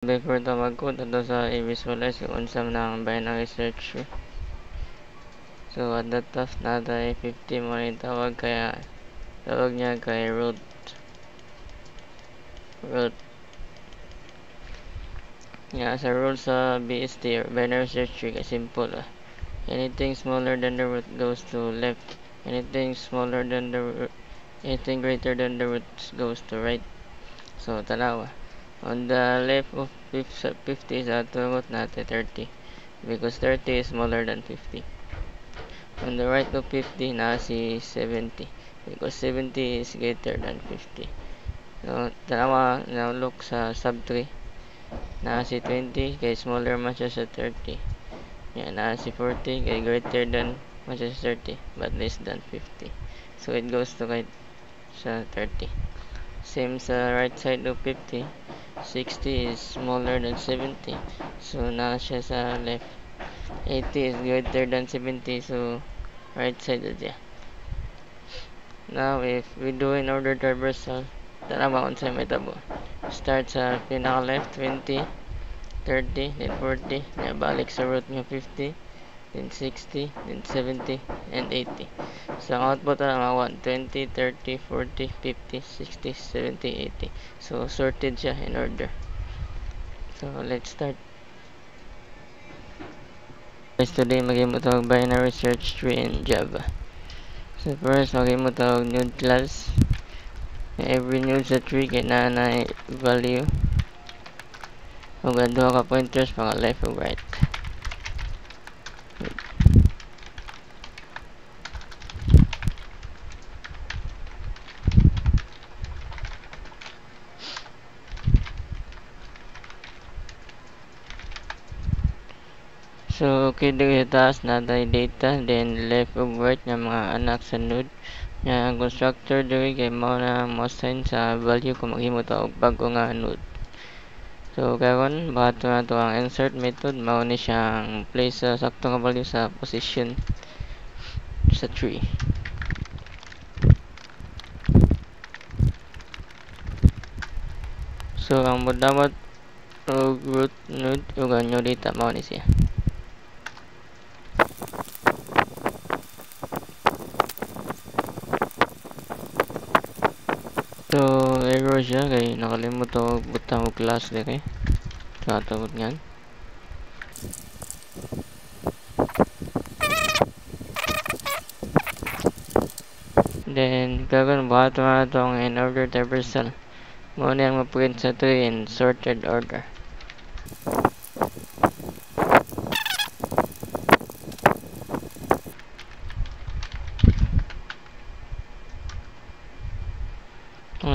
Before tawag ko, dito sa i-visualize kung unsa man ang binary search tree. So, at the top natay 50 mo na tawag kaya tawag niya kay root. Nga sa rule sa BST or binary search tree kay simple anything smaller than the root goes to left. Anything greater than the root goes to right. So, tanawa. On the left of 50 sa tugot natin 30 because 30 is smaller than 50. On the right of 50 na si 70 because 70 is greater than 50. So, tanawa na look sa sub-tree na si 20 kay smaller man siya sa 30. Yan, na si 40 kay greater than man siya sa 30 but less than 50. So, it goes to right sa 30. Same sa right side of 50. 60 is smaller than 70. So, na siya sa left. 80 is greater than 70. So, right side siya. Now, if we do in order traversal, tanawa kung saan may tabo. Start sa pinaka left, 20, 30, then 40, then balik sa root ng 50, then 60, then 70, and 80. So, ang output na mga 20, 30, 40, 50, 60, 70, 80. So, sorted siya in order. So, let's start. Guys, today magiging binary search tree in Java. So, first, magiging node class. Every node sa tree kailangan na value. Kung ganda ka pointers, mga left o right. So, okay, dito sa taas natin data, then left o right ng mga anak sa node. Ang constructor dito kay mo na mo-assign sa value kung maghimo ta og bago nga node. So, karon bato na to ang insert method, mao ni siyang place sa sakto nga value sa position sa tree. So, ang modamot og root node ug ang new data mao ni siya. So, error siya kay nakalimut ako butang og class dire. So, atawag ngan. Then, karon bato na itong in order traversal. Mao ni ang ma-print sa tree in sorted order.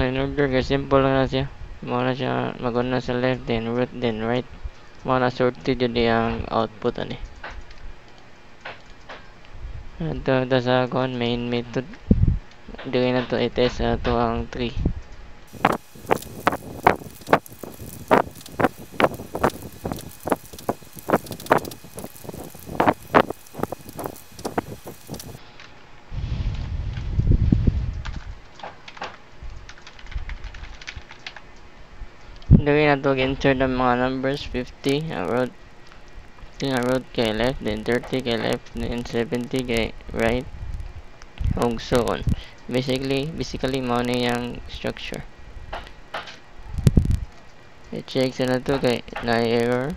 In order kay simple lang na siya. Mao na siya maguna sa left, then root, then right. Mao na sorted yun ang output ani. Ito sa main method. Dili na to i-test ato ang tree. Dili na to insert ang mga numbers 50 ang root kay left, then 30 kay left, then 70 kay right, and so on. Basically mao na yung structure. I-check sa na to kay na error.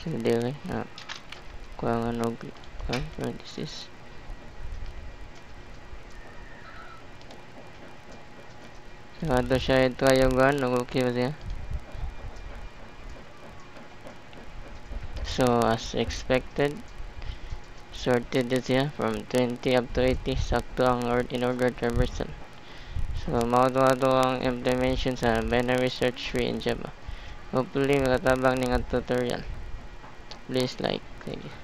So dire na kuha nga nog parenthesis. So ato siya i-try yung okay ba siya? So as expected, sorted din siya from 20 up to 80, sakto ang in order traversal. So mao to ang implementation sa binary search tree in Java. Hopefully makatabang ning tutorial. Please like. Thank you.